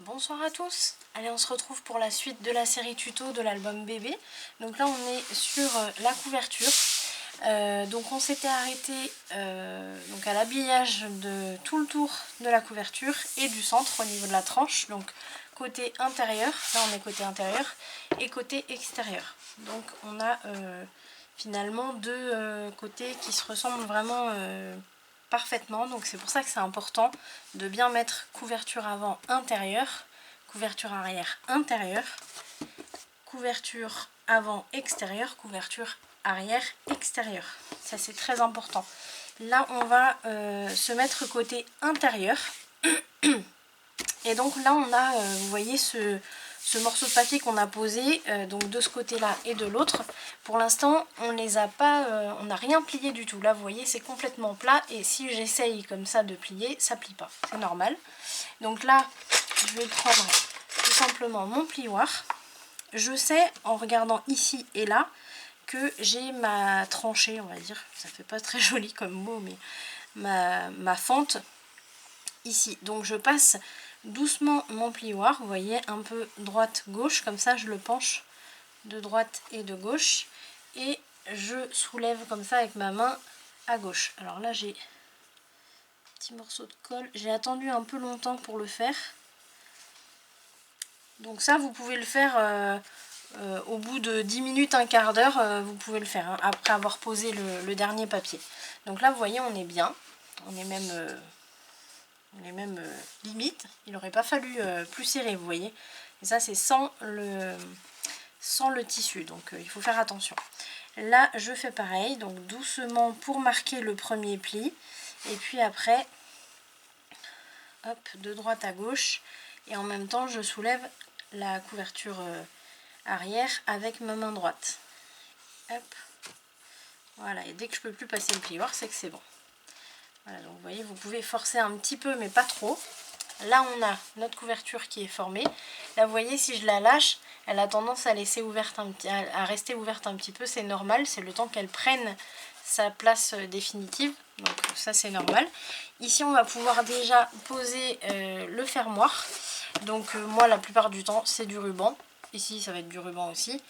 Bonsoir à tous. Allez, on se retrouve pour la suite de la série tuto de l'album bébé. Donc là on est sur la couverture. Donc on s'était arrêté donc à l'habillage de tout le tour de la couverture et du centre au niveau de la tranche. Donc côté intérieur, là on est côté intérieur et côté extérieur. Donc on a finalement deux côtés qui se ressemblent vraiment parfaitement, donc c'est pour ça que c'est important de bien mettre couverture avant intérieure, couverture arrière intérieure, couverture avant extérieure, couverture arrière extérieure. Ça c'est très important. Là on va se mettre côté intérieur et donc là on a, vous voyez ce morceau de papier qu'on a posé donc de ce côté là et de l'autre. Pour l'instant on les a pas, on n'a rien plié du tout. Là vous voyez c'est complètement plat et si j'essaye comme ça de plier, ça plie pas, c'est normal. Donc là je vais prendre tout simplement mon plioir. Je sais en regardant ici et là que j'ai ma tranchée, on va dire, ça fait pas très joli comme mot, mais ma fente ici. Donc je passe doucement mon plioir, vous voyez, un peu droite-gauche, comme ça je le penche de droite et de gauche et je soulève comme ça avec ma main à gauche. Alors là j'ai un petit morceau de colle, j'ai attendu un peu longtemps pour le faire. Donc ça vous pouvez le faire au bout de 10 minutes, un quart d'heure, vous pouvez le faire hein, après avoir posé le dernier papier. Donc là vous voyez on est bien, on est même limite, il n'aurait pas fallu plus serré, vous voyez. Et ça c'est sans le tissu, donc il faut faire attention. Là je fais pareil, donc doucement pour marquer le premier pli, et puis après, hop, de droite à gauche, et en même temps je soulève la couverture arrière avec ma main droite. Hop, voilà, et dès que je peux plus passer le plioir, c'est que c'est bon. Voilà, donc vous voyez, vous pouvez forcer un petit peu, mais pas trop. Là, on a notre couverture qui est formée. Là, vous voyez, si je la lâche, elle a tendance à laisser ouverte à rester ouverte un petit peu. C'est normal, c'est le temps qu'elle prenne sa place définitive. Donc ça, c'est normal. Ici, on va pouvoir déjà poser le fermoir. Donc moi, la plupart du temps, c'est du ruban. Ici, ça va être du ruban aussi.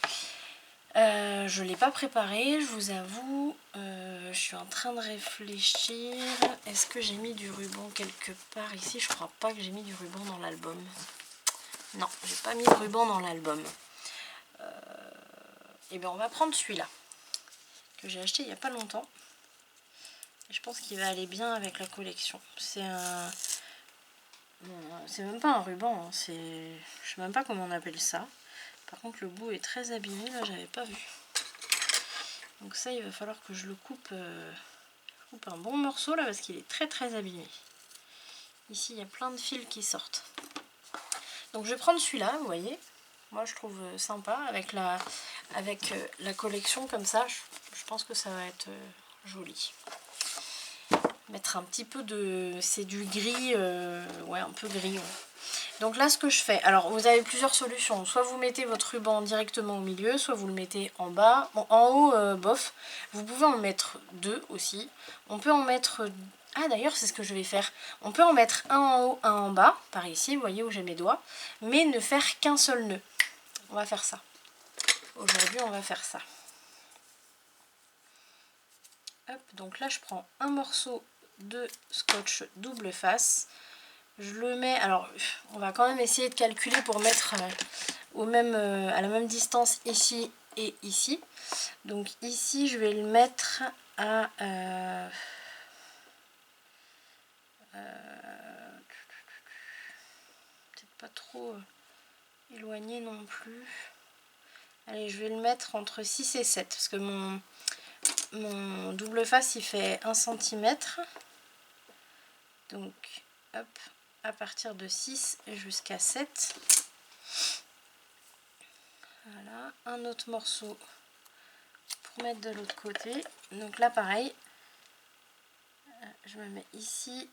Je ne l'ai pas préparé, je vous avoue. Je suis en train de réfléchir. Est-ce que j'ai mis du ruban quelque part ici? Je crois pas que j'ai mis du ruban dans l'album. Non, j'ai pas mis de ruban dans l'album. Et bien on va prendre celui-là que j'ai acheté il n'y a pas longtemps. Et je pense qu'il va aller bien avec la collection. C'est un... c'est même pas un ruban, hein. C'est... Je sais même pas comment on appelle ça. Par contre le bout est très abîmé, là j'avais pas vu. Donc ça il va falloir que je le coupe, un bon morceau là parce qu'il est très très abîmé. Ici il y a plein de fils qui sortent. Donc je vais prendre celui-là, vous voyez. Moi je trouve sympa avec la collection comme ça, je pense que ça va être joli. Mettre un petit peu de... c'est du gris, ouais un peu gris. Ouais. Donc là ce que je fais, alors vous avez plusieurs solutions, soit vous mettez votre ruban directement au milieu, soit vous le mettez en bas, bon en haut bof, vous pouvez en mettre deux aussi, on peut en mettre, ah d'ailleurs c'est ce que je vais faire, on peut en mettre un en haut, un en bas, par ici, vous voyez où j'ai mes doigts, mais ne faire qu'un seul nœud, on va faire ça, aujourd'hui on va faire ça. Hop, donc là je prends un morceau de scotch double face. Je le mets, alors on va quand même essayer de calculer pour mettre à la même distance ici et ici. Donc ici je vais le mettre à peut-être pas trop éloigné non plus. Allez, je vais le mettre entre 6 et 7 parce que mon double face il fait 1 cm. Donc hop, à partir de 6 jusqu'à 7. Voilà, un autre morceau pour mettre de l'autre côté. Donc là pareil, je me mets ici.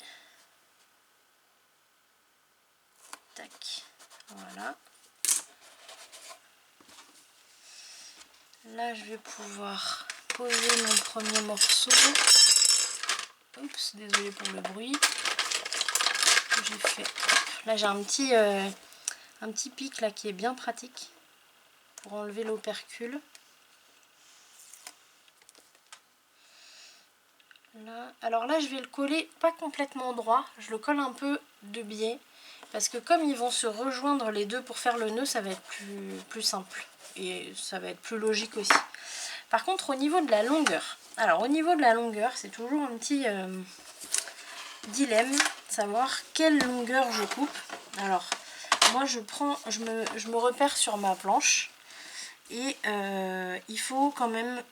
Tac, voilà. Là je vais pouvoir poser mon premier morceau. Oups, désolé pour le bruit. J'ai fait Là j'ai un petit pic là qui est bien pratique pour enlever l'opercule. Là. Alors là je vais le coller pas complètement droit, je le colle un peu de biais parce que comme ils vont se rejoindre les deux pour faire le nœud, ça va être plus simple et ça va être plus logique aussi. Par contre au niveau de la longueur, alors au niveau de la longueur c'est toujours un petit dilemme, savoir quelle longueur je coupe. Alors moi je me repère sur ma planche et il faut quand même,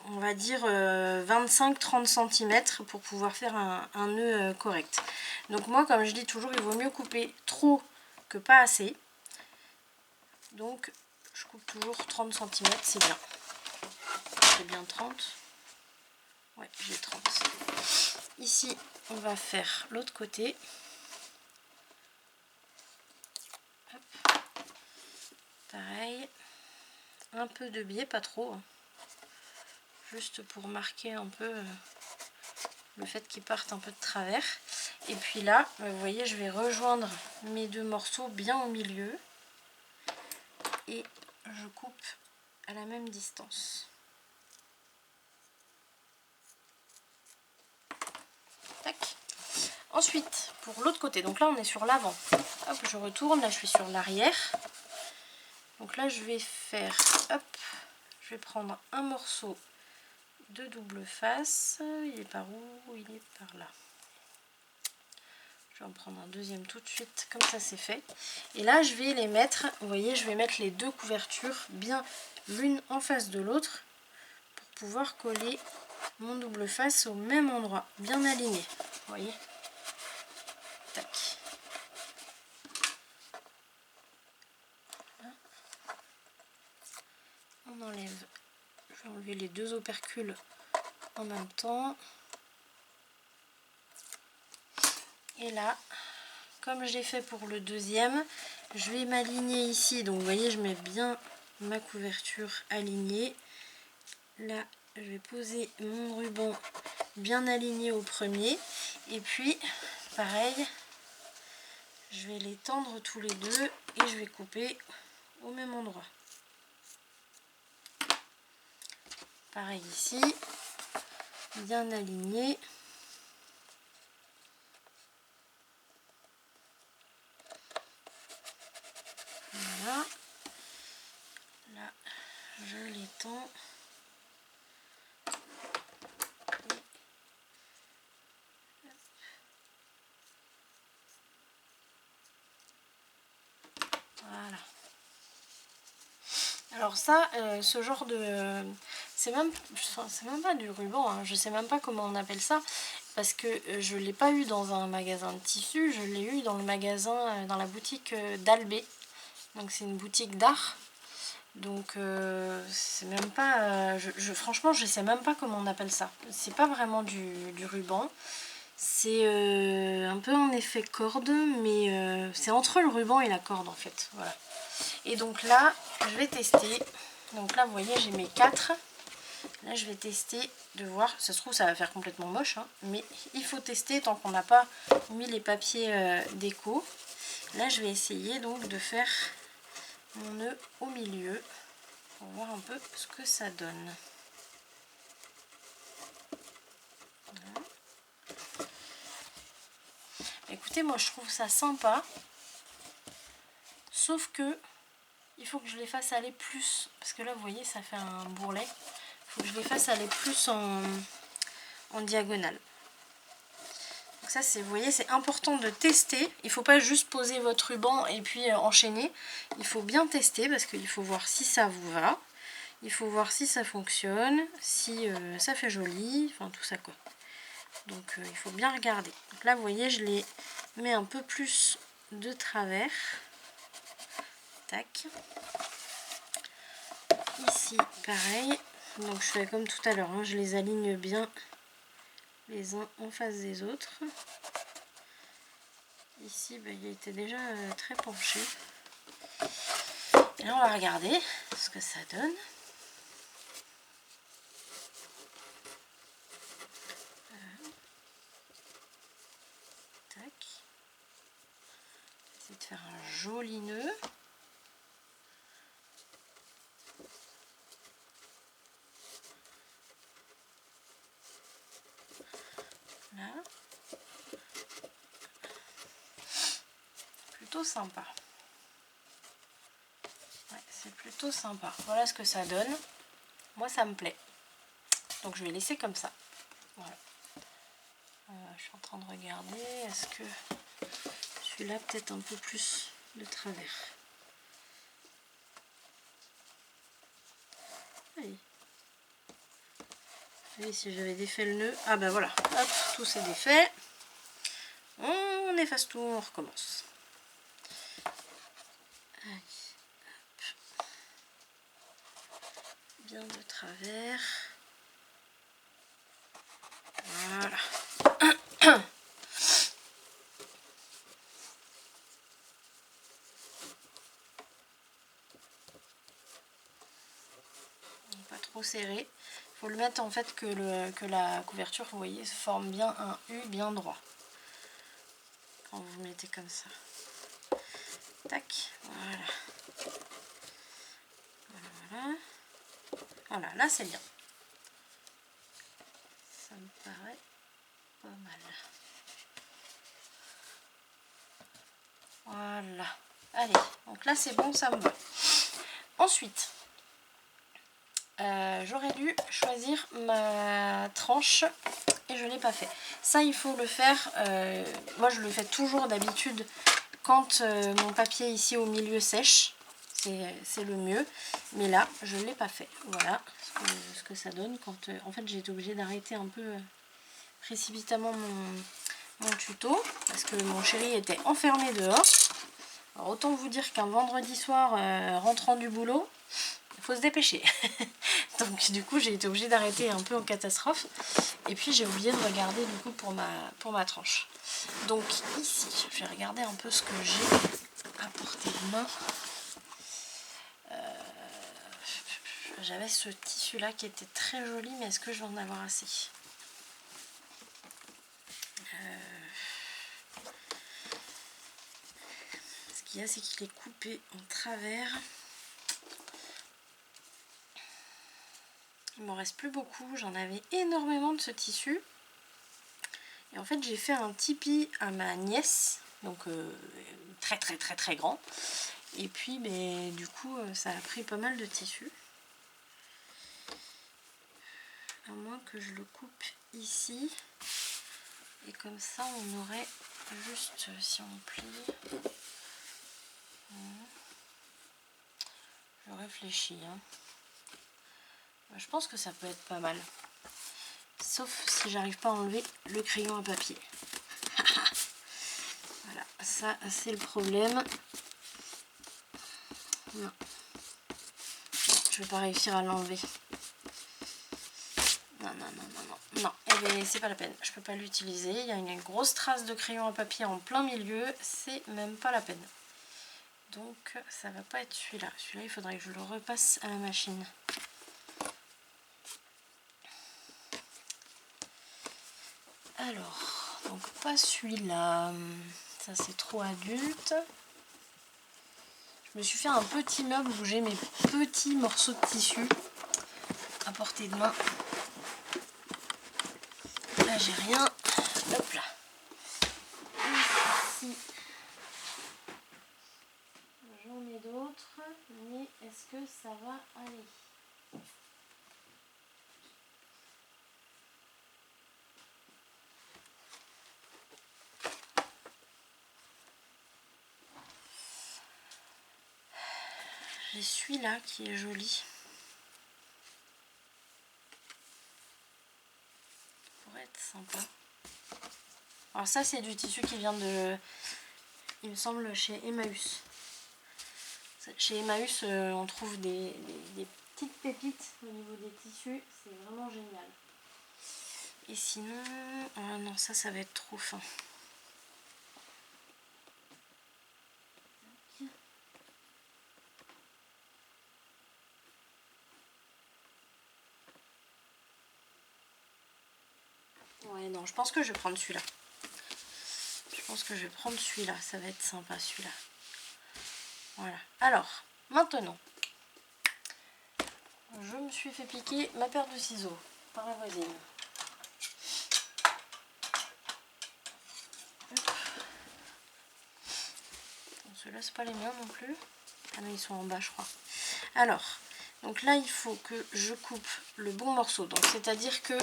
on va dire 25-30 cm pour pouvoir faire un nœud correct. Donc moi comme je dis toujours, il vaut mieux couper trop que pas assez. Donc je coupe toujours 30 cm, c'est bien. C'est bien 30. Ouais, j'ai 30. Ici on va faire l'autre côté. Hop. Pareil. Un peu de biais, pas trop. Juste pour marquer un peu le fait qu'ils partent un peu de travers. Et puis là, vous voyez, je vais rejoindre mes deux morceaux bien au milieu. Et je coupe à la même distance. Tac. Ensuite, pour l'autre côté, donc là on est sur l'avant. Hop, je retourne, là je suis sur l'arrière. Donc là je vais faire, hop, je vais prendre un morceau de double face. Il est par où? Il est par là. Je vais en prendre un deuxième tout de suite, comme ça c'est fait. Et là je vais les mettre, vous voyez, je vais mettre les deux couvertures bien l'une en face de l'autre pour pouvoir coller mon double face au même endroit, bien aligné. Vous voyez? Tac. Là. On enlève, je vais enlever les deux opercules en même temps. Et là, comme j'ai fait pour le deuxième, je vais m'aligner ici. Donc vous voyez, je mets bien ma couverture alignée. Là, je vais poser mon ruban bien aligné au premier. Et puis, pareil, je vais les tendre tous les deux et je vais couper au même endroit. Pareil ici, bien aligné. Voilà. Là, je l'étends. Voilà. Alors ça, ce genre de... c'est même pas du ruban, hein. Je sais même pas comment on appelle ça. Parce que je ne l'ai pas eu dans un magasin de tissus, je l'ai eu dans le magasin, dans la boutique d'Albé. Donc c'est une boutique d'art. Donc c'est même pas... franchement, je sais même pas comment on appelle ça. C'est pas vraiment du ruban. C'est un peu en effet corde, mais c'est entre le ruban et la corde en fait. Voilà. Et donc là, je vais tester. Donc là, vous voyez, j'ai mes 4. Là, je vais tester de voir. Ça se trouve, ça va faire complètement moche, hein, mais il faut tester tant qu'on n'a pas mis les papiers déco. Là, je vais essayer donc de faire mon nœud au milieu pour voir un peu ce que ça donne. Voilà. Écoutez, moi, je trouve ça sympa. Sauf que il faut que je les fasse aller plus. Parce que là, vous voyez, ça fait un bourrelet. Il faut que je les fasse aller plus en diagonale. Donc ça, vous voyez, c'est important de tester. Il ne faut pas juste poser votre ruban et puis enchaîner. Il faut bien tester parce qu'il faut voir si ça vous va. Il faut voir si ça fonctionne, si ça fait joli, enfin tout ça quoi. Donc il faut bien regarder. Donc là, vous voyez, je les mets un peu plus de travers. Tac. Ici, pareil. Donc je fais comme tout à l'heure, hein, je les aligne bien les uns en face des autres. Ici, bah, il était déjà très penché. Et là, on va regarder ce que ça donne. Tac. essayer de faire un joli nœud. Là. Plutôt sympa. Ouais, c'est plutôt sympa. Voilà ce que ça donne. Moi, ça me plaît. Donc, je vais laisser comme ça. Voilà. Je suis en train de regarder. Est-ce que celui-là, peut-être un peu plus de travers. Allez. Et si j'avais défait le nœud. Ah ben voilà. Hop, tout s'est défait. On efface tout, on recommence. Allez. Hop. Bien de travers. Voilà. Pas trop serré. Il faut le mettre en fait que la couverture, vous voyez, se forme bien un U bien droit. Quand vous mettez comme ça. Tac, voilà. Voilà. Voilà, là c'est bien. Ça me paraît pas mal. Voilà. Allez, donc là c'est bon, ça me va. Ensuite, j'aurais dû choisir ma tranche et je ne l'ai pas fait. Ça, il faut le faire. Moi, je le fais toujours d'habitude quand mon papier ici au milieu sèche. C'est le mieux. Mais là, je ne l'ai pas fait. Voilà ce que ça donne. Quand, en fait, j'ai été obligée d'arrêter un peu précipitamment mon tuto parce que mon chéri était enfermé dehors. Alors, autant vous dire qu'un vendredi soir, rentrant du boulot, il faut se dépêcher. Donc du coup j'ai été obligée d'arrêter un peu en catastrophe. Et puis j'ai oublié de regarder du coup pour ma tranche. Donc ici, je vais regarder un peu ce que j'ai à portée de main. J'avais ce tissu là qui était très joli, mais est-ce que je vais en avoir assez? Ce qu'il y a, c'est qu'il est coupé en travers. Il m'en reste plus beaucoup, j'en avais énormément de ce tissu. Et en fait j'ai fait un tipi à ma nièce, donc très grand. Et puis mais, du coup ça a pris pas mal de tissu. À moins que je le coupe ici. Et comme ça on aurait juste, si on plie. Je réfléchis. Hein. Je pense que ça peut être pas mal. Sauf si j'arrive pas à enlever le crayon à papier. Voilà, ça c'est le problème. Non. Je vais pas réussir à l'enlever. Non, eh bien, c'est pas la peine. Je peux pas l'utiliser. Il y a une grosse trace de crayon à papier en plein milieu. C'est même pas la peine. Donc ça va pas être celui-là. Celui-là, il faudrait que je le repasse à la machine. Alors, donc pas celui-là. Ça c'est trop adulte. Je me suis fait un petit meuble où j'ai mes petits morceaux de tissu à portée de main. Là j'ai rien. Hop là. Ici j'en ai d'autres, mais est-ce que ça va aller? J'ai celui-là qui est joli. Pourrait être sympa. Alors ça c'est du tissu qui vient de, il me semble, chez Emmaüs. Chez Emmaüs on trouve des petites pépites au niveau des tissus, c'est vraiment génial. Et sinon, non, ça va être trop fin. Ouais, non, je pense que je vais prendre celui-là. Je pense que je vais prendre celui-là, ça va être sympa celui-là. Voilà. Alors, maintenant, je me suis fait piquer ma paire de ciseaux par la voisine. Ceux-là, c'est pas les miens non plus. Ah non, ils sont en bas, je crois. Alors, donc là, il faut que je coupe le bon morceau. Donc, c'est-à-dire que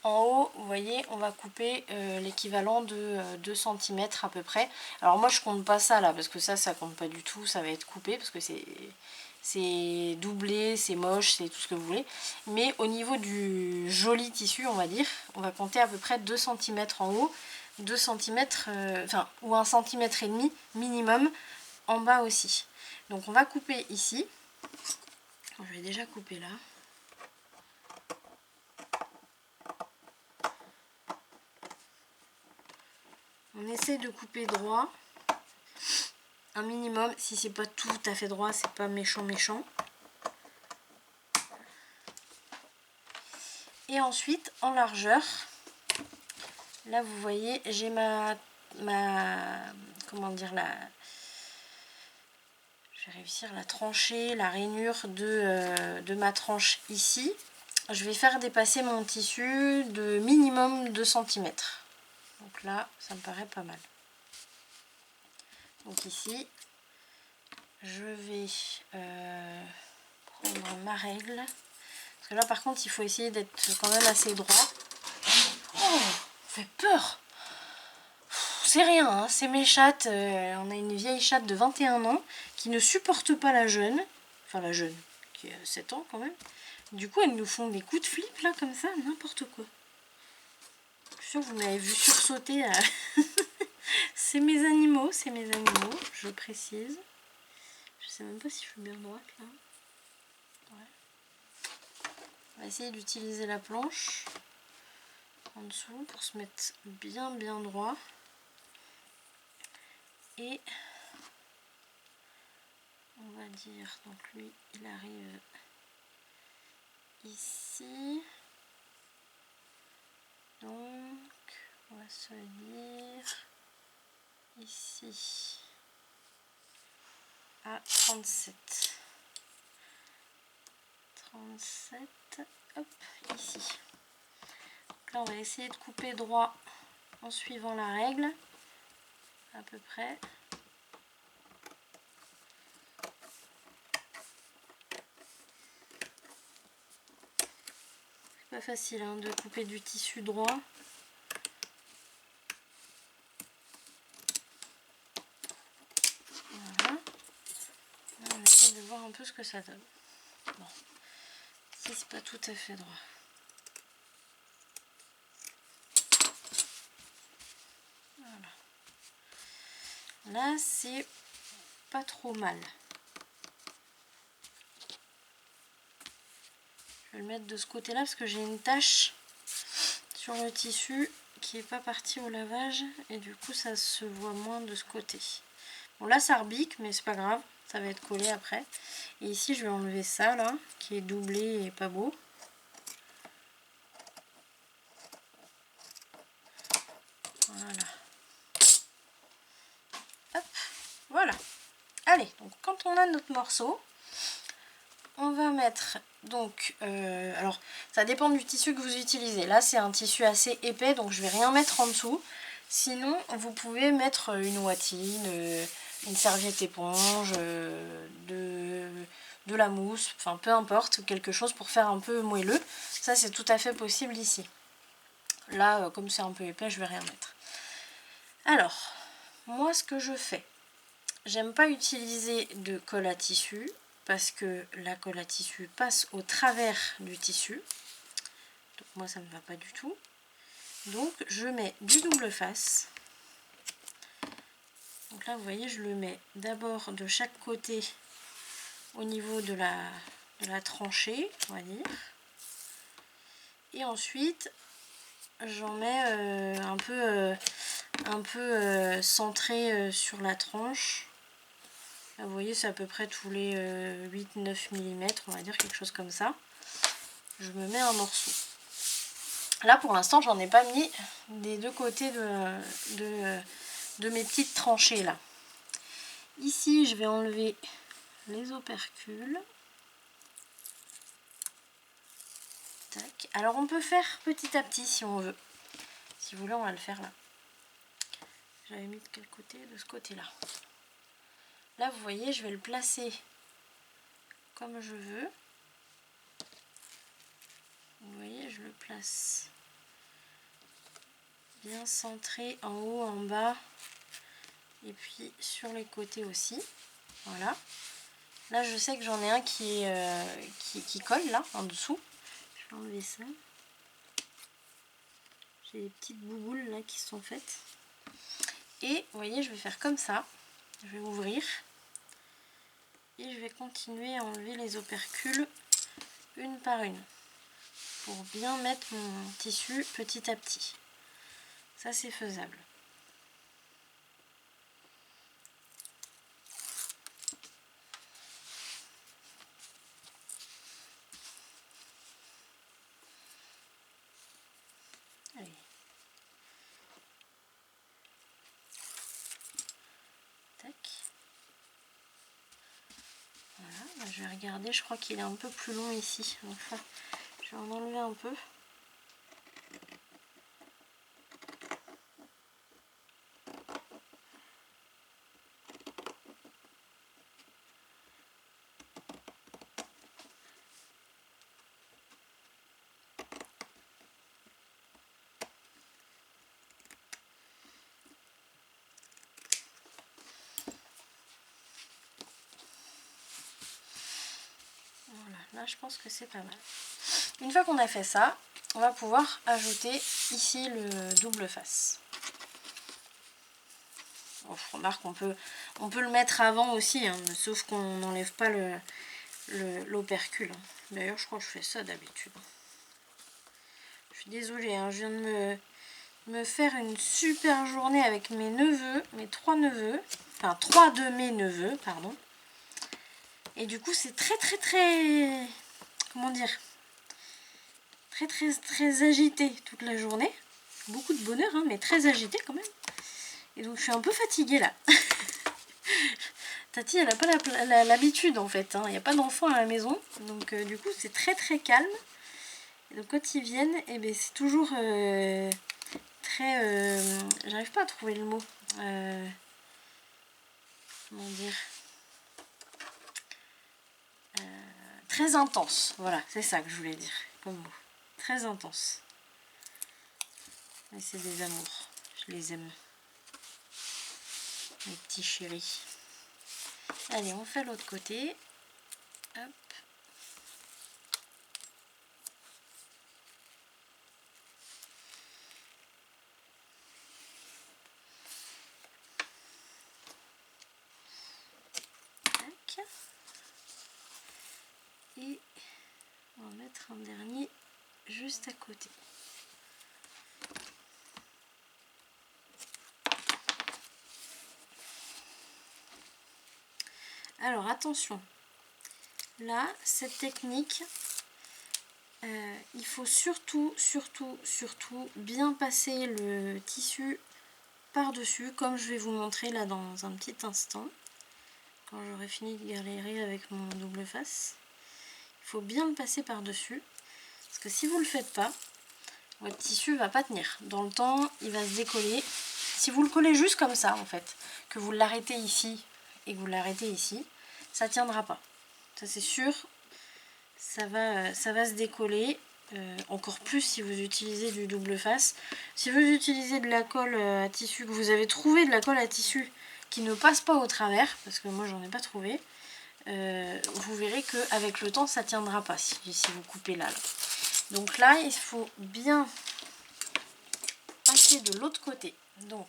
en haut, vous voyez, on va couper l'équivalent de 2 cm à peu près. Alors moi, je compte pas ça là, parce que ça compte pas du tout. Ça va être coupé, parce que c'est doublé, c'est moche, c'est tout ce que vous voulez. Mais au niveau du joli tissu, on va dire, on va compter à peu près 2 cm en haut, 2 cm, enfin, ou 1,5 cm minimum en bas aussi. Donc on va couper ici. Je vais déjà couper là. On essaie de couper droit. Un minimum, si c'est pas tout à fait droit, c'est pas méchant. Et ensuite, en largeur, là vous voyez, j'ai comment dire, je vais réussir la tranchée, la rainure de ma tranche ici. Je vais faire dépasser mon tissu de minimum 2 cm. Donc là, ça me paraît pas mal. Donc ici, je vais prendre ma règle. Parce que là, par contre, il faut essayer d'être quand même assez droit. Oh, ça fait peur! C'est rien, hein, c'est mes chattes. On a une vieille chatte de 21 ans qui ne supporte pas la jeune. Enfin, la jeune, qui a 7 ans quand même. Du coup, elles nous font des coups de flip, là, comme ça, n'importe quoi. Je suis sûre que vous m'avez vu sursauter. C'est mes animaux, je précise. Je sais même pas si je suis bien droite, là. Ouais. On va essayer d'utiliser la planche en dessous pour se mettre bien droit. Et on va dire, donc lui, il arrive ici. Donc, on va se dire ici à 37. 37, hop, ici. Donc là, on va essayer de couper droit en suivant la règle, à peu près. C'est pas facile hein, de couper du tissu droit. Voilà. Là, on essaie de voir un peu ce que ça donne. Bon, si c'est pas tout à fait droit. Voilà. Là, c'est pas trop mal. Je vais le mettre de ce côté-là parce que j'ai une tache sur le tissu qui n'est pas partie au lavage et du coup ça se voit moins de ce côté. Bon là ça rebique mais c'est pas grave, ça va être collé après. Et ici je vais enlever ça là qui est doublé et pas beau. Voilà. Hop, voilà. Allez, donc quand on a notre morceau, on va mettre donc, alors ça dépend du tissu que vous utilisez. Là c'est un tissu assez épais donc je vais rien mettre en dessous. Sinon vous pouvez mettre une ouatine, une serviette éponge, de la mousse, enfin peu importe, quelque chose pour faire un peu moelleux. Ça c'est tout à fait possible ici. Là comme c'est un peu épais je vais rien mettre. Alors moi ce que je fais, j'aime pas utiliser de colle à tissu parce que la colle à tissu passe au travers du tissu. Donc moi ça ne va pas du tout. Donc je mets du double face. Donc là vous voyez je le mets d'abord de chaque côté au niveau de la tranchée, on va dire. Et ensuite j'en mets un peu centré sur la tranche. Là, vous voyez c'est à peu près tous les 8-9 mm, on va dire quelque chose comme ça. Je me mets un morceau. Là pour l'instant j'en ai pas mis des deux côtés de de mes petites tranchées là. Ici, je vais enlever les opercules. Tac. Alors on peut faire petit à petit si on veut. Si vous voulez, on va le faire là. J'avais mis de quel côté? De ce côté-là. Là, vous voyez, je vais le placer comme je veux. Vous voyez, je le place bien centré en haut, en bas. Et puis sur les côtés aussi. Voilà. Là, je sais que j'en ai un qui colle là, en dessous. Je vais enlever ça. J'ai des petites bouboules là qui sont faites. Et vous voyez, je vais faire comme ça. Je vais ouvrir. Et je vais continuer à enlever les opercules une par une. Pour bien mettre mon tissu petit à petit. Ça, c'est faisable. Allez. Tac. Voilà, là, je vais regarder, je crois qu'il est un peu plus long ici. Enfin, je vais en enlever un peu. Voilà, là je pense que c'est pas mal. Une fois qu'on a fait ça, on va pouvoir ajouter ici le double face. Bon, je remarque qu'on peut le mettre avant aussi, hein, sauf qu'on n'enlève pas l'opercule. D'ailleurs, je crois que je fais ça d'habitude. Je suis désolée, hein, je viens de me faire une super journée avec mes neveux, mes 3 neveux, enfin 3 de mes neveux, pardon. Et du coup, c'est très, comment dire, très agité toute la journée. Beaucoup de bonheur, hein, mais très agité quand même. Et donc, je suis un peu fatiguée là. Tati, elle n'a pas l'habitude en fait, hein. Il n'y a pas d'enfants à la maison. Donc, du coup, c'est très calme. Et donc, quand ils viennent, eh ben, c'est toujours très... j'arrive pas à trouver le mot. Comment dire, très intense, voilà, c'est ça que je voulais dire comme mot, très intense. Mais c'est des amours, je les aime, mes petits chéris. Allez, on fait l'autre côté. Hop. Tac. Et on va mettre un dernier juste à côté. Alors attention, là, cette technique, il faut surtout bien passer le tissu par-dessus, comme je vais vous montrer là dans un petit instant, quand j'aurai fini de galérer avec mon double face. Il faut bien le passer par-dessus, parce que si vous ne le faites pas, votre tissu va pas tenir. Dans le temps, il va se décoller. Si vous le collez juste comme ça, en fait, que vous l'arrêtez ici et que vous l'arrêtez ici, ça tiendra pas. Ça c'est sûr, ça va se décoller. Encore plus si vous utilisez du double face. Si vous utilisez de la colle à tissu, que vous avez trouvé de la colle à tissu qui ne passe pas au travers, parce que moi j'en ai pas trouvé, vous verrez qu'avec le temps ça tiendra pas si vous coupez là. Donc là il faut bien passer de l'autre côté. Donc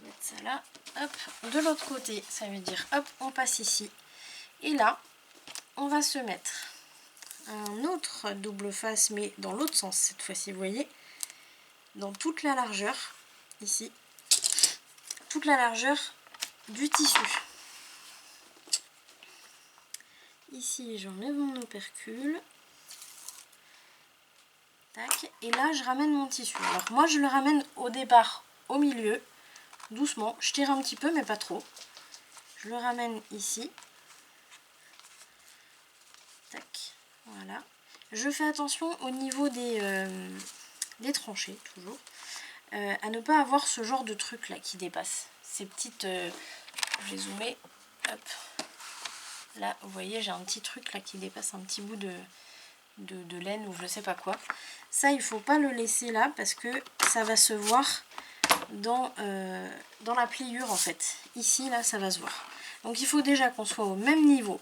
mettre ça là, hop, de l'autre côté, ça veut dire hop, on passe ici. Et là, on va se mettre un autre double face, mais dans l'autre sens cette fois-ci, vous voyez, dans toute la largeur, ici, toute la largeur du tissu. Ici, j'enlève mon opercule. Tac, et là, je ramène mon tissu. Alors moi, je le ramène au départ au milieu, doucement, je tire un petit peu mais pas trop. Je le ramène ici. Tac, voilà. Je fais attention au niveau des tranchées, toujours, à ne pas avoir ce genre de truc là qui dépasse. Ces petites... je vais zoomer, hop. Là, vous voyez, j'ai un petit truc là qui dépasse un petit bout de laine ou je sais pas quoi. Ça, il faut pas le laisser là parce que ça va se voir dans la pliure en fait. Ici, là, ça va se voir. Donc, il faut déjà qu'on soit au même niveau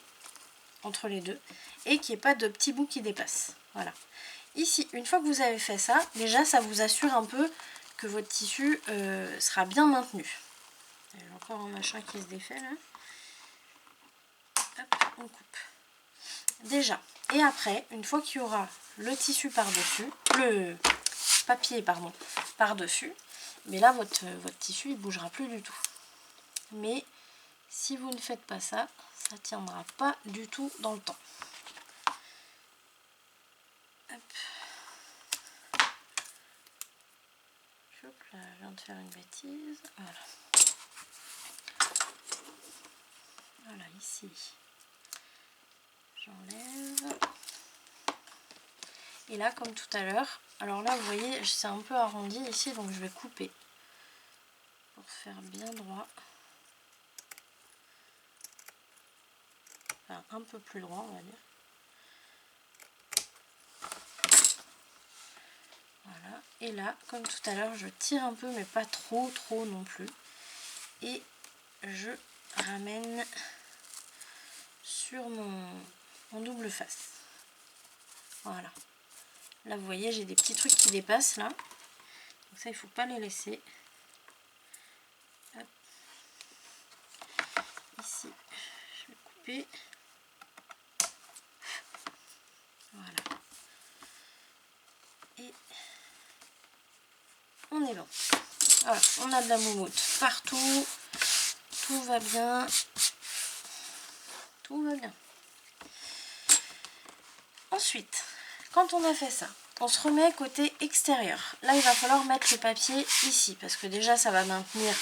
entre les deux et qu'il n'y ait pas de petits bouts qui dépassent. Voilà. Ici, une fois que vous avez fait ça, déjà, ça vous assure un peu que votre tissu sera bien maintenu. J'ai encore un machin qui se défait là. Hop, on coupe. Déjà. Et après, une fois qu'il y aura le tissu par-dessus, le papier, pardon, par-dessus, mais là, votre tissu, il ne bougera plus du tout. Mais si vous ne faites pas ça, ça ne tiendra pas du tout dans le temps. Hop. Hop là, je viens de faire une bêtise. Voilà. Voilà, ici. J'enlève. Et là, comme tout à l'heure, alors là, vous voyez, c'est un peu arrondi ici, donc je vais couper pour faire bien droit. Enfin, un peu plus droit, on va dire. Voilà. Et là, comme tout à l'heure, je tire un peu, mais pas trop non plus. Et je ramène sur mon double face. Voilà. Là, vous voyez, j'ai des petits trucs qui dépassent là. Donc ça, il ne faut pas les laisser. Hop. Ici, je vais couper. Voilà. Et on est bon. Voilà, on a de la moumoute partout. Tout va bien. Tout va bien. Ensuite, quand on a fait ça, on se remet côté extérieur. Là, il va falloir mettre le papier ici, parce que déjà, ça va maintenir...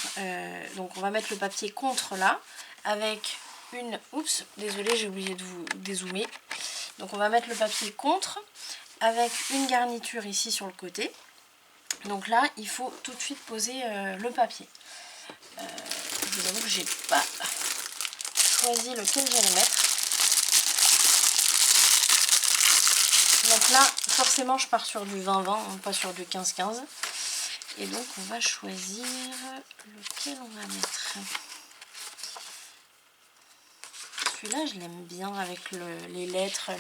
donc, on va mettre le papier contre là, avec une... Oups, désolé, j'ai oublié de vous dézoomer. Donc, on va mettre le papier contre, avec une garniture ici sur le côté. Donc là, il faut tout de suite poser le papier. Je vous avoue que j'ai pas choisi lequel j'allais mettre. Donc là, forcément, je pars sur du 20-20, pas sur du 15-15. Et donc, on va choisir lequel on va mettre. Celui-là, je l'aime bien avec les lettres,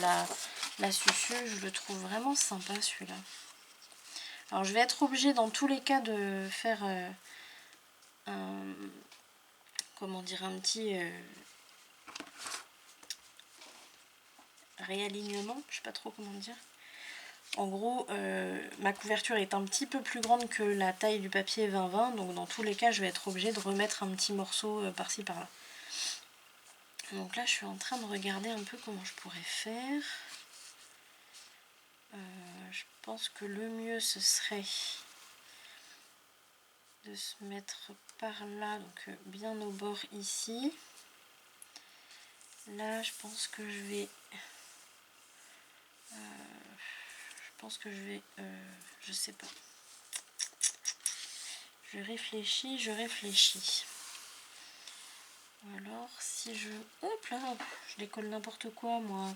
la susu. Je le trouve vraiment sympa, celui-là. Alors, je vais être obligée, dans tous les cas, de faire comment dire, un petit réalignement. Je sais pas trop comment dire. En gros, ma couverture est un petit peu plus grande que la taille du papier 20-20, donc dans tous les cas, je vais être obligée de remettre un petit morceau par-ci par-là. Donc là, je suis en train de regarder un peu comment je pourrais faire. Je pense que le mieux, ce serait de se mettre par là, donc bien au bord ici. Là, je pense que je vais... je sais pas. Je réfléchis. Alors, si je... Hop là, je décolle n'importe quoi, moi.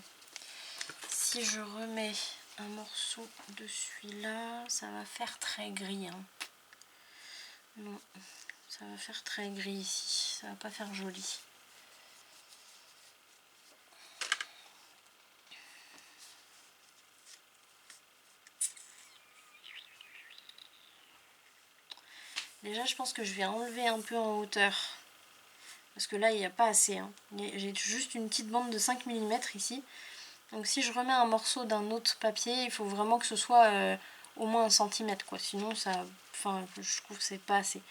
Si je remets un morceau de celui-là, ça va faire très gris. Hein. Non, ça va faire très gris ici. Ça va pas faire joli. Déjà, je pense que je vais enlever un peu en hauteur. Parce que là, il n'y a pas assez. Hein. J'ai juste une petite bande de 5 mm ici. Donc si je remets un morceau d'un autre papier, il faut vraiment que ce soit au moins 1 cm, quoi. Sinon, ça, enfin, je trouve que c'est pas assez.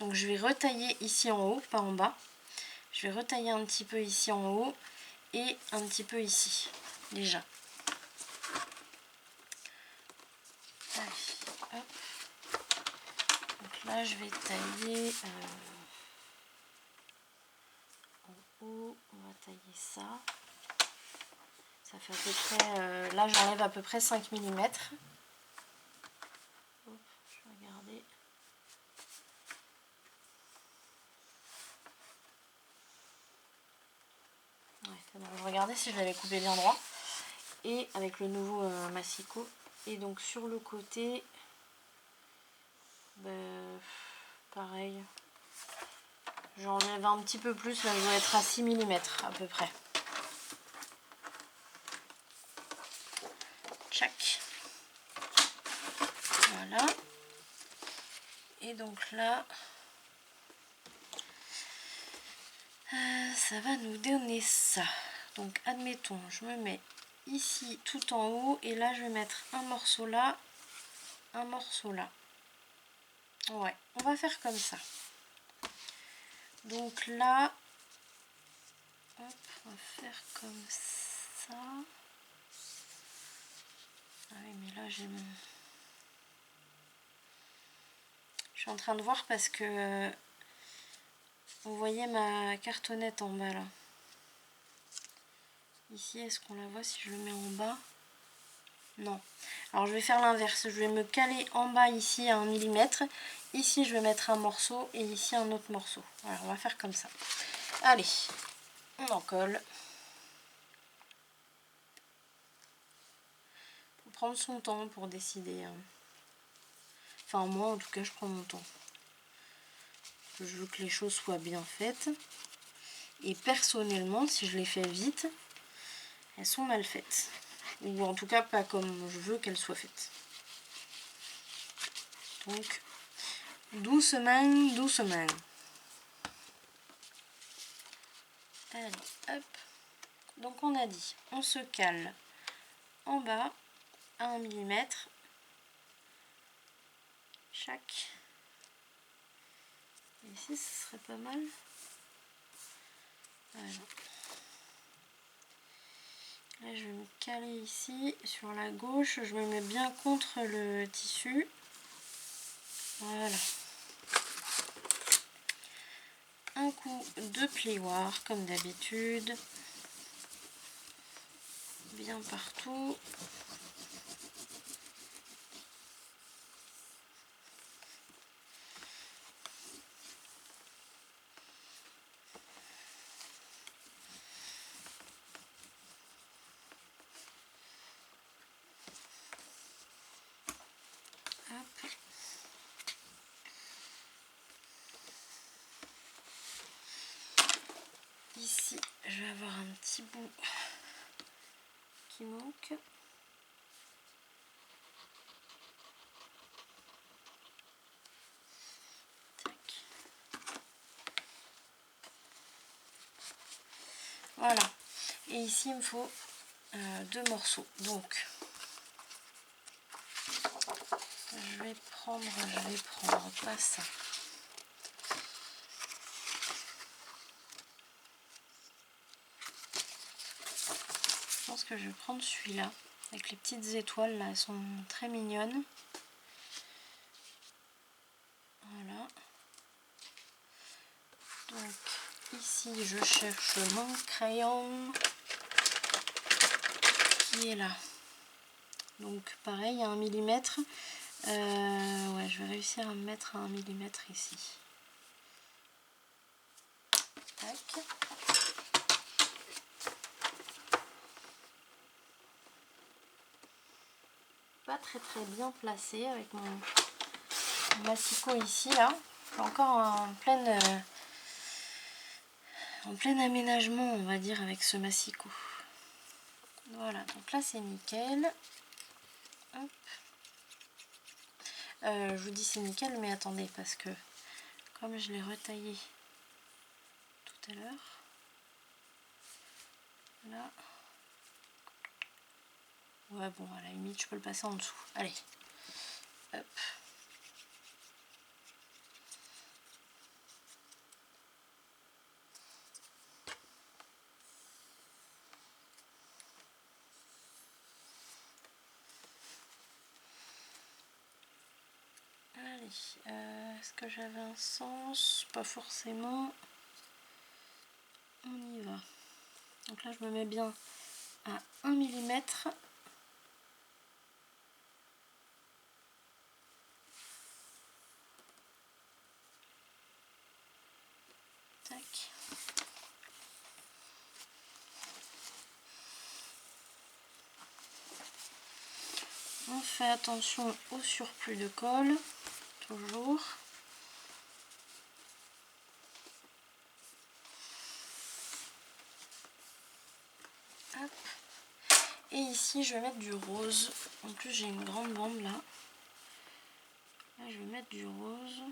Donc je vais retailler ici en haut, pas en bas. Je vais retailler un petit peu ici en haut et un petit peu ici, déjà. Allez, hop. Donc là je vais tailler en haut, on va tailler ça. Ça fait à peu près, là j'enlève à peu près 5 mm. Je vais regarder. Ouais, c'est bon, je vais regarder si je l'avais coupé bien droit. Et avec le nouveau massicot. Et donc sur le côté, ben, pareil. J'enlève un petit peu plus, là je dois être à 6 mm à peu près. Tchac. Voilà. Et donc là, ça va nous donner ça. Donc admettons, je me mets ici tout en haut et là je vais mettre un morceau là, un morceau là. Ouais, on va faire comme ça. Donc là, hop, on va faire comme ça. Ah oui, mais là j'ai mon... Je suis en train de voir parce que vous voyez ma cartonnette en bas là. Ici, est-ce qu'on la voit si je le mets en bas? Non. Alors je vais faire l'inverse. Je vais me caler en bas ici à 1 mm. Ici, je vais mettre un morceau et ici un autre morceau. Voilà, on va faire comme ça. Allez, on en colle. Faut prendre son temps pour décider. Enfin, moi, en tout cas, je prends mon temps. Je veux que les choses soient bien faites. Et personnellement, si je les fais vite, elles sont mal faites. Ou en tout cas, pas comme je veux qu'elles soient faites. Donc, doucement, doucement. Allez, hop. Donc on a dit, on se cale en bas à 1 mm. Chaque. Et ici, ce serait pas mal. Voilà. Là, je vais me caler ici. Sur la gauche, je me mets bien contre le tissu. Voilà. Un coup de plioir, comme d'habitude. Bien partout. Hop. Ici, je vais avoir un petit bout qui manque. Tac. Voilà. Et ici, il me faut 2 morceaux. Donc, je vais prendre pas ça. Je pense que je vais prendre celui-là, avec les petites étoiles là, elles sont très mignonnes. Voilà. Donc ici je cherche mon crayon qui est là. Donc pareil à 1 mm. Ouais, je vais réussir à me mettre à 1 mm ici. Tac. Pas très bien placé avec mon massicot ici là. Je suis encore en plein aménagement, on va dire, avec ce massicot. Voilà, donc là c'est nickel. Hop. Je vous dis c'est nickel, mais attendez, parce que comme je l'ai retaillé tout à l'heure, là, ouais bon, à la limite je peux le passer en dessous. Allez, hop. Allez, est-ce que j'avais un sens? Pas forcément. On y va. Donc là je me mets bien à 1 mm. Tac. On fait attention au surplus de colle, toujours. Hop. Et ici je vais mettre du rose. En plus j'ai une grande bande là. Là je vais mettre du rose.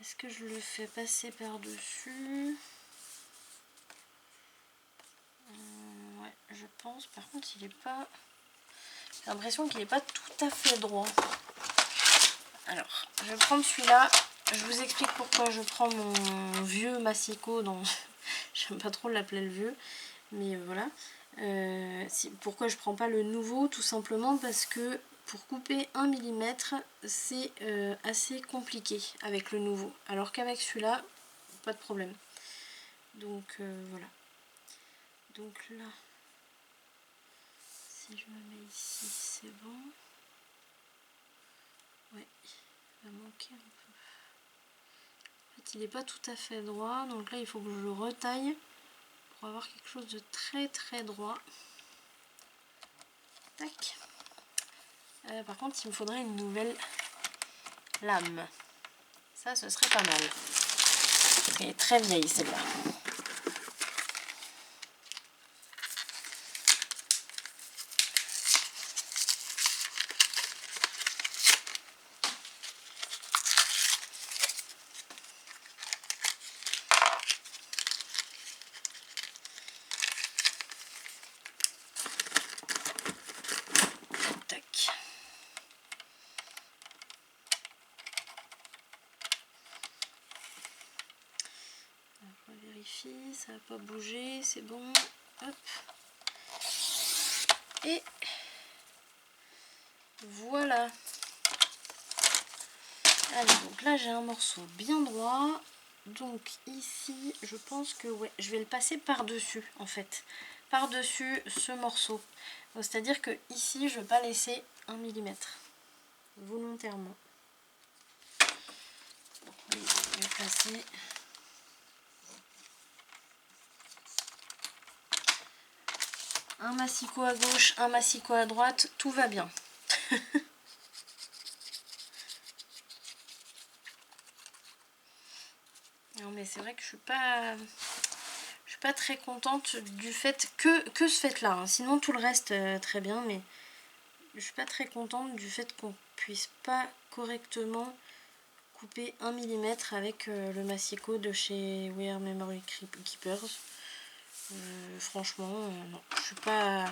Est-ce que je le fais passer par-dessus? Ouais, je pense. Par contre il est pas... J'ai l'impression qu'il n'est pas tout à fait droit. Alors, je vais prendre celui-là. Je vous explique pourquoi je prends mon vieux massicot. J'aime pas trop l'appeler le vieux. Mais voilà. Pourquoi je prends pas le nouveau? Tout simplement parce que pour couper 1 mm, c'est assez compliqué avec le nouveau. Alors qu'avec celui-là, pas de problème. Donc voilà. Donc là, si je me mets ici, c'est bon. Ouais, il va manquer un peu. En fait, il n'est pas tout à fait droit. Donc là, il faut que je le retaille pour avoir quelque chose de très très droit. Tac. Par contre, il me faudrait une nouvelle lame. Ça, ce serait pas mal. Elle est très vieille celle-là. Tac. Je vérifie, ça n'a pas bougé, c'est bon. Hop. Et voilà. Allez, donc là j'ai un morceau bien droit. Donc ici, je pense que ouais, je vais le passer par-dessus en fait. Par-dessus ce morceau. C'est-à-dire que ici, je ne vais pas laisser 1 mm. Volontairement. Je vais passer. Un massicot à gauche, un massicot à droite, tout va bien. Non mais c'est vrai que je suis pas très contente du fait que ce fait là, hein. Sinon tout le reste très bien, mais je suis pas très contente du fait qu'on puisse pas correctement couper 1 mm avec le massicot de chez We Are Memory Keepers. Franchement non, je suis pas...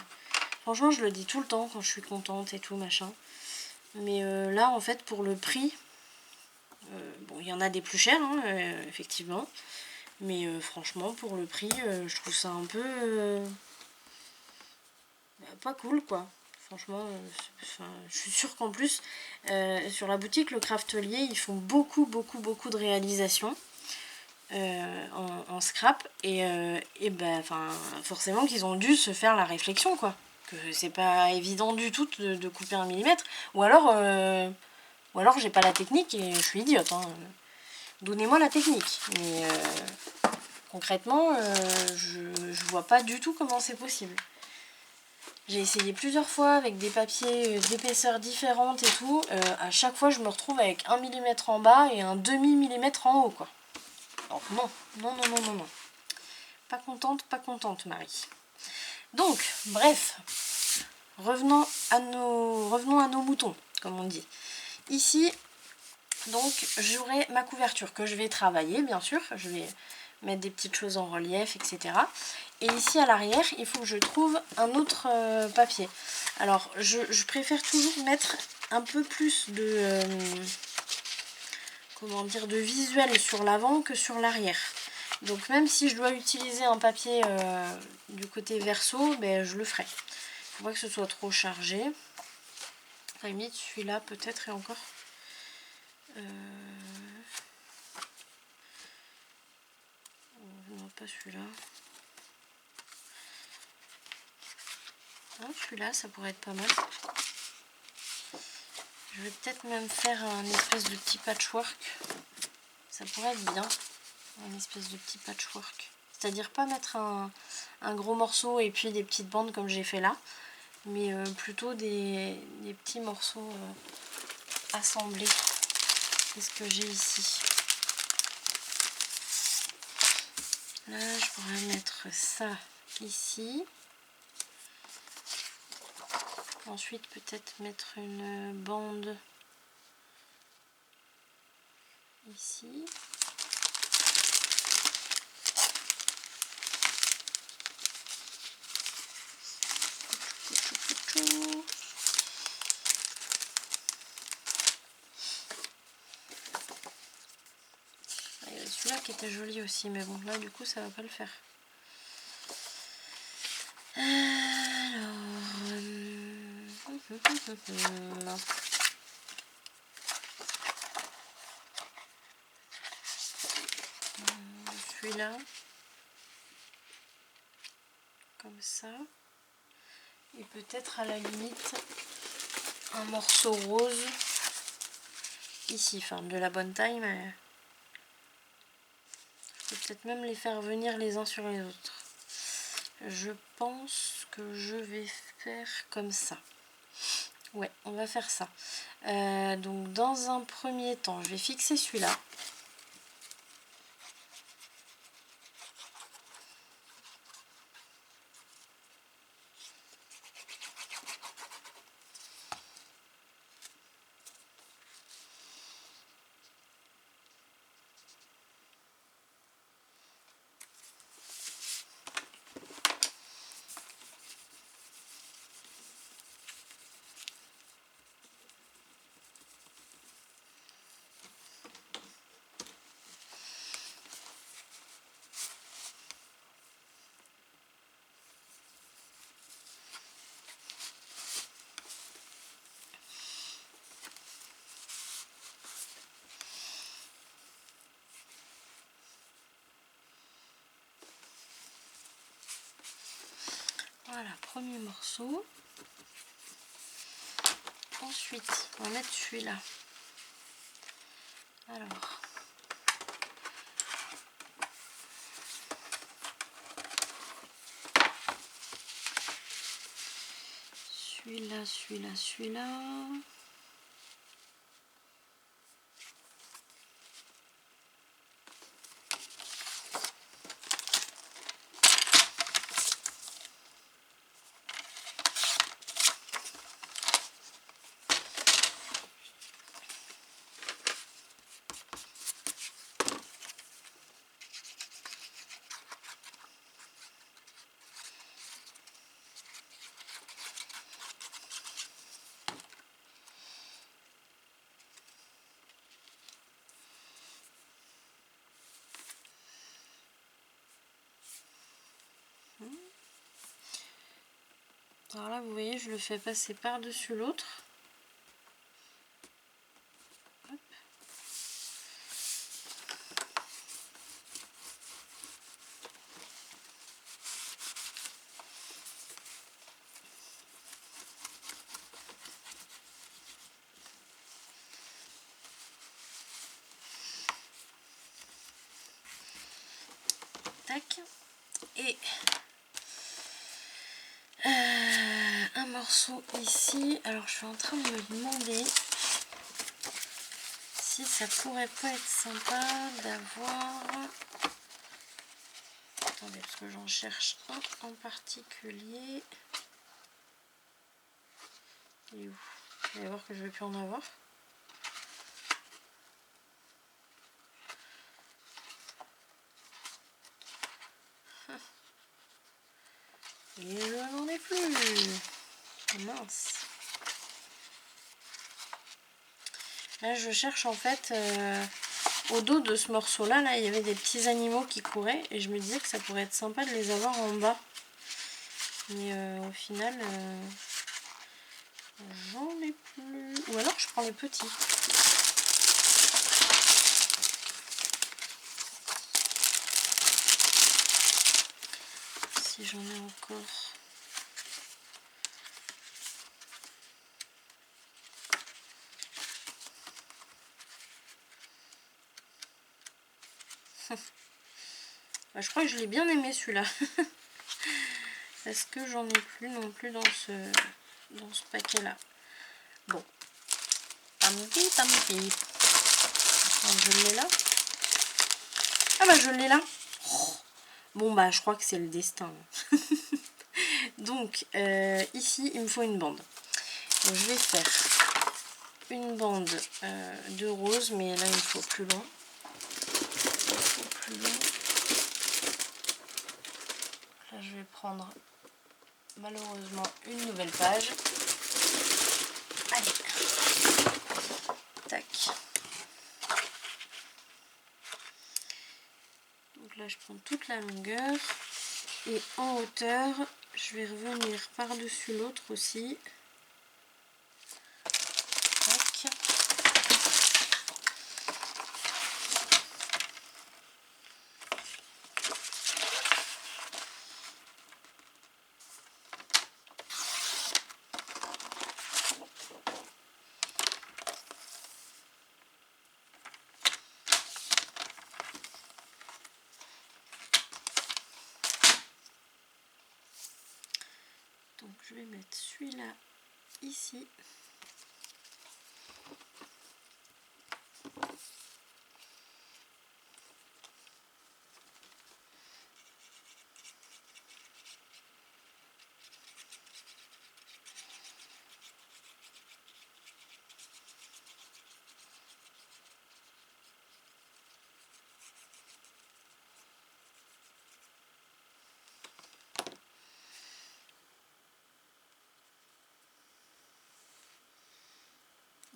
Franchement je le dis tout le temps quand je suis contente et tout machin, mais là en fait pour le prix, bon il y en a des plus chers hein, effectivement, mais franchement pour le prix je trouve ça un peu pas cool quoi. Franchement je suis sûre qu'en plus sur la boutique Le Craftelier ils font beaucoup de réalisations en scrap et ben forcément qu'ils ont dû se faire la réflexion quoi, que c'est pas évident du tout de couper 1 mm, ou alors j'ai pas la technique et je suis idiote hein. Donnez-moi la technique, mais concrètement je vois pas du tout comment c'est possible. J'ai essayé plusieurs fois avec des papiers d'épaisseur différente et tout, à chaque fois je me retrouve avec 1 mm en bas et un demi millimètre en haut quoi. Donc non. Pas contente Marie. Donc, bref, revenons à nos moutons, comme on dit. Ici, donc, j'aurai ma couverture que je vais travailler, bien sûr. Je vais mettre des petites choses en relief, etc. Et ici, à l'arrière, il faut que je trouve un autre papier. Alors, je préfère toujours mettre un peu plus de... comment dire, de visuel sur l'avant que sur l'arrière. Donc même si je dois utiliser un papier du côté verso, ben, je le ferai. Il ne faut pas que ce soit trop chargé. À la limite celui-là peut-être et encore. Non, pas celui-là. Non, celui-là, ça pourrait être pas mal. Je vais peut-être même faire un espèce de petit patchwork. Ça pourrait être bien, un espèce de petit patchwork. C'est-à-dire pas mettre un gros morceau et puis des petites bandes comme j'ai fait là, mais plutôt des petits morceaux assemblés. C'est ce que j'ai ici. Là, je pourrais mettre ça ici. Ensuite, peut-être mettre une bande ici. Il y avait celui-là qui était joli aussi, mais bon, là, du coup, ça va pas le faire. Alors... celui-là. Comme ça. Et peut-être à la limite un morceau rose ici, enfin de la bonne taille, mais je peux peut-être même les faire venir les uns sur les autres. Je pense que je vais faire comme ça. Ouais, on va faire ça. Donc dans un premier temps, je vais fixer celui-là. Voilà, premier morceau. Ensuite, on va mettre celui-là. Alors, celui-là, celui-là, celui-là. Alors là, vous voyez, je le fais passer par-dessus l'autre. Tac. Et un morceau ici. Alors, je suis en train de me demander si ça pourrait pas être sympa d'avoir... Attendez, parce que j'en cherche un en particulier. Il est où? Vous allez voir que je vais plus en avoir. Et je n'en ai plus. Mince. Là, je cherche en fait au dos de ce morceau-là. Là, il y avait des petits animaux qui couraient et je me disais que ça pourrait être sympa de les avoir en bas. Mais au final, j'en ai plus. Ou alors, je prends les petits. si j'en ai encore. Bah, je crois que je l'ai bien aimé celui-là. Est-ce que j'en ai plus non plus dans ce paquet-là? Bon. Tant pis, tant pis. Je l'ai là. Ah bah je l'ai là. Oh. Bon bah je crois que c'est le destin. Donc ici il me faut une bande. Donc, je vais faire une bande de rose, mais là il me faut plus long. Là je vais prendre malheureusement une nouvelle page. Allez. Tac. Donc là je prends toute la longueur et en hauteur je vais revenir par-dessus l'autre aussi. Tac. Donc je vais mettre celui-là ici.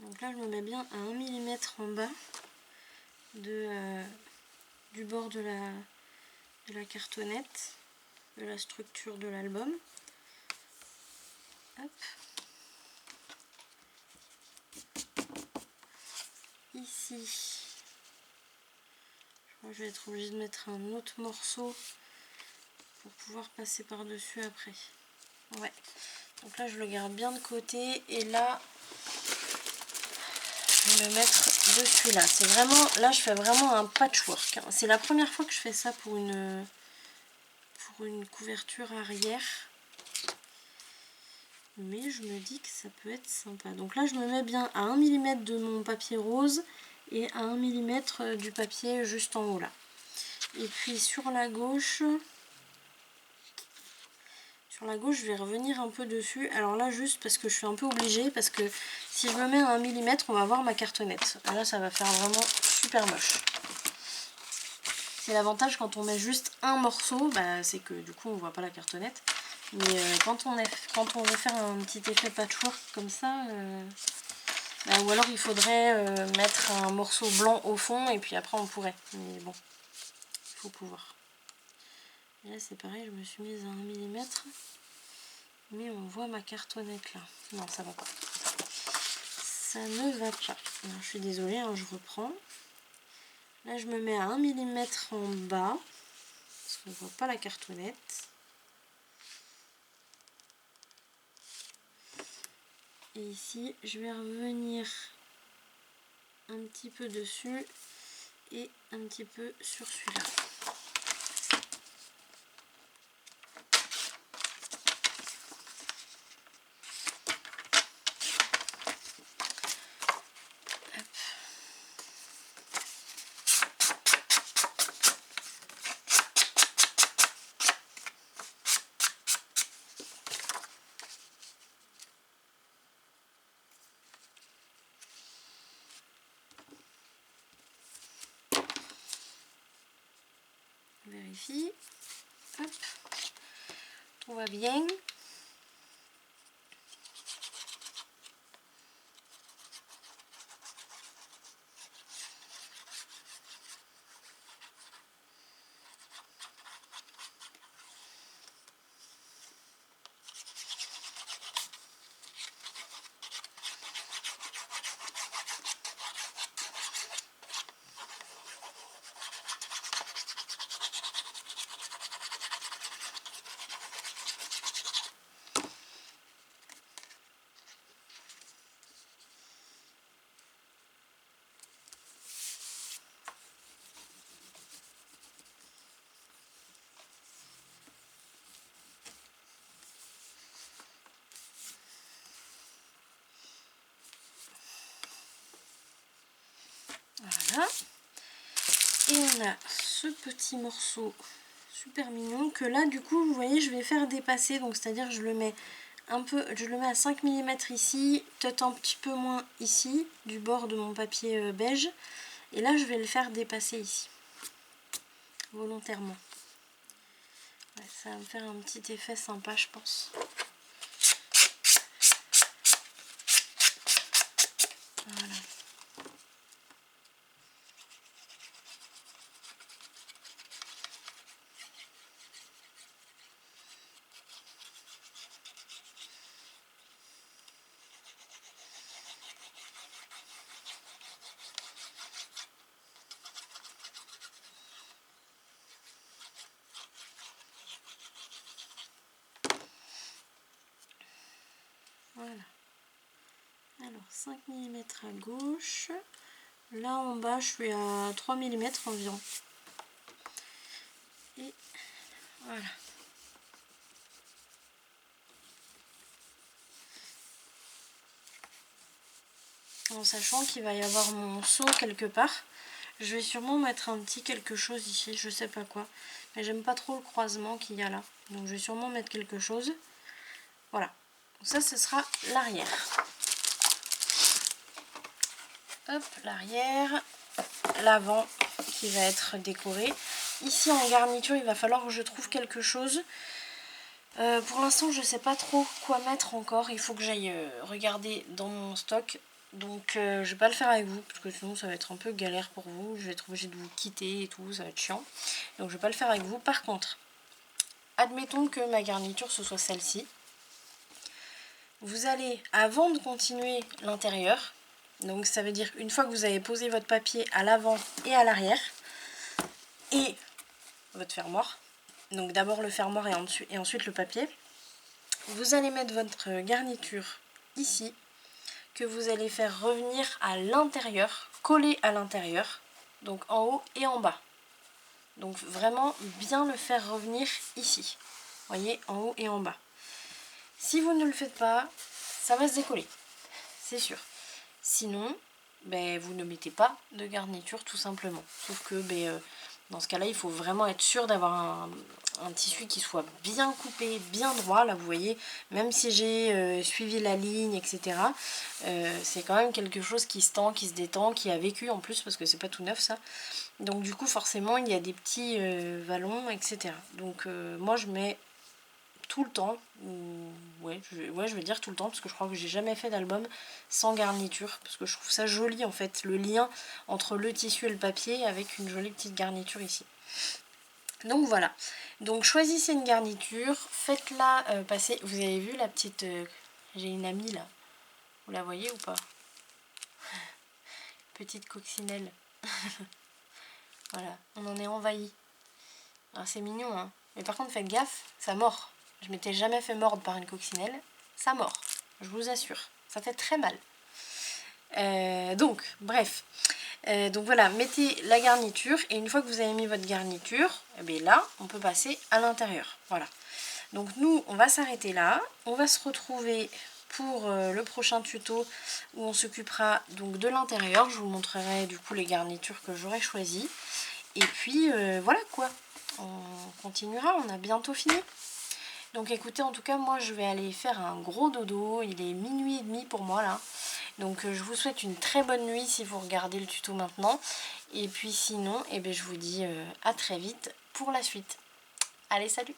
Donc là je me mets bien à 1 mm en bas du bord de la cartonnette, de la structure de l'album. Hop. Ici, je crois que je vais être obligée de mettre un autre morceau pour pouvoir passer par dessus après. Ouais. Donc là je le garde bien de côté et là je vais me mettre dessus là. C'est vraiment, là je fais vraiment un patchwork. C'est la première fois que je fais ça pour une couverture arrière. Mais je me dis que ça peut être sympa. Donc là je me mets bien à 1 mm de mon papier rose et à 1 mm du papier juste en haut là. Et puis sur la gauche, je vais revenir un peu dessus. Alors là juste parce que je suis un peu obligée, parce que si je me mets à 1 mm on va voir ma cartonnette. Et là ça va faire vraiment super moche. C'est l'avantage quand on met juste un morceau, bah, c'est que du coup on voit pas la cartonnette. Mais quand on veut faire un petit effet patchwork comme ça, bah, ou alors il faudrait mettre un morceau blanc au fond et puis après on pourrait. Mais bon, il faut pouvoir. Et là c'est pareil, je me suis mise à 1 mm. Mais on voit ma cartonnette là. Non, ça va pas. Ça ne va pas. Alors, je suis désolée, hein, je reprends. Là je me mets à 1 mm en bas. Parce qu'on ne voit pas la cartonnette. Et ici, je vais revenir un petit peu dessus et un petit peu sur celui-là. Vérifie. Hop. Tout va bien. ça. Et on a ce petit morceau super mignon que là du coup vous voyez je vais faire dépasser, donc c'est à dire je le mets un peu, je le mets à 5 mm ici, peut-être un petit peu moins ici du bord de mon papier beige, et là je vais le faire dépasser ici volontairement. Ouais, ça va me faire un petit effet sympa je pense. Voilà. Voilà. Alors 5 mm à gauche. Là en bas je suis à 3 mm environ. Et voilà. En sachant qu'il va y avoir mon seau quelque part. Je vais sûrement mettre un petit quelque chose ici, je sais pas quoi. Mais j'aime pas trop le croisement qu'il y a là. Donc je vais sûrement mettre quelque chose. Voilà. Donc ça, ce sera l'arrière. Hop, l'arrière. L'avant qui va être décoré. Ici en garniture, il va falloir que je trouve quelque chose. Pour l'instant, je sais pas trop quoi mettre encore. Il faut que j'aille regarder dans mon stock. Donc je vais pas le faire avec vous parce que sinon ça va être un peu galère pour vous. Je vais être obligée de vous quitter et tout, ça va être chiant. Donc je vais pas le faire avec vous. Par contre, admettons que ma garniture ce soit celle-ci. Vous allez, avant de continuer l'intérieur, donc ça veut dire une fois que vous avez posé votre papier à l'avant et à l'arrière, et votre fermoir, donc d'abord le fermoir et ensuite le papier, vous allez mettre votre garniture ici, que vous allez faire revenir à l'intérieur, coller à l'intérieur, donc en haut et en bas. Donc vraiment bien le faire revenir ici, voyez, en haut et en bas. Si vous ne le faites pas, ça va se décoller, c'est sûr. Sinon, ben, vous ne mettez pas de garniture tout simplement. Sauf que dans ce cas-là, il faut vraiment être sûr d'avoir un tissu qui soit bien coupé, bien droit. Là, vous voyez, même si j'ai suivi la ligne, etc., c'est quand même quelque chose qui se tend, qui se détend, qui a vécu en plus, parce que c'est pas tout neuf ça. Donc du coup, forcément, il y a des petits vallons, etc. Donc moi, je mets tout le temps, je vais dire tout le temps, parce que je crois que j'ai jamais fait d'album sans garniture, parce que je trouve ça joli en fait, le lien entre le tissu et le papier avec une jolie petite garniture ici. Donc voilà, donc choisissez une garniture, faites-la passer. Vous avez vu la petite, j'ai une amie là, vous la voyez ou pas? Petite coccinelle. Voilà, on en est envahi. Alors c'est mignon hein, mais par contre faites gaffe, ça mord. Je m'étais jamais fait mordre par une coccinelle, ça mord, je vous assure, ça fait très mal. Donc, bref, donc voilà, mettez la garniture et une fois que vous avez mis votre garniture, et bien là, on peut passer à l'intérieur. Voilà. Donc nous, on va s'arrêter là, on va se retrouver pour le prochain tuto où on s'occupera donc de l'intérieur. Je vous montrerai du coup les garnitures que j'aurai choisies. Et puis voilà quoi, on continuera, on a bientôt fini. Donc écoutez, en tout cas, moi je vais aller faire un gros dodo. Il est minuit et demi pour moi là. Donc je vous souhaite une très bonne nuit si vous regardez le tuto maintenant. Et puis sinon, je vous dis à très vite pour la suite. Allez, salut!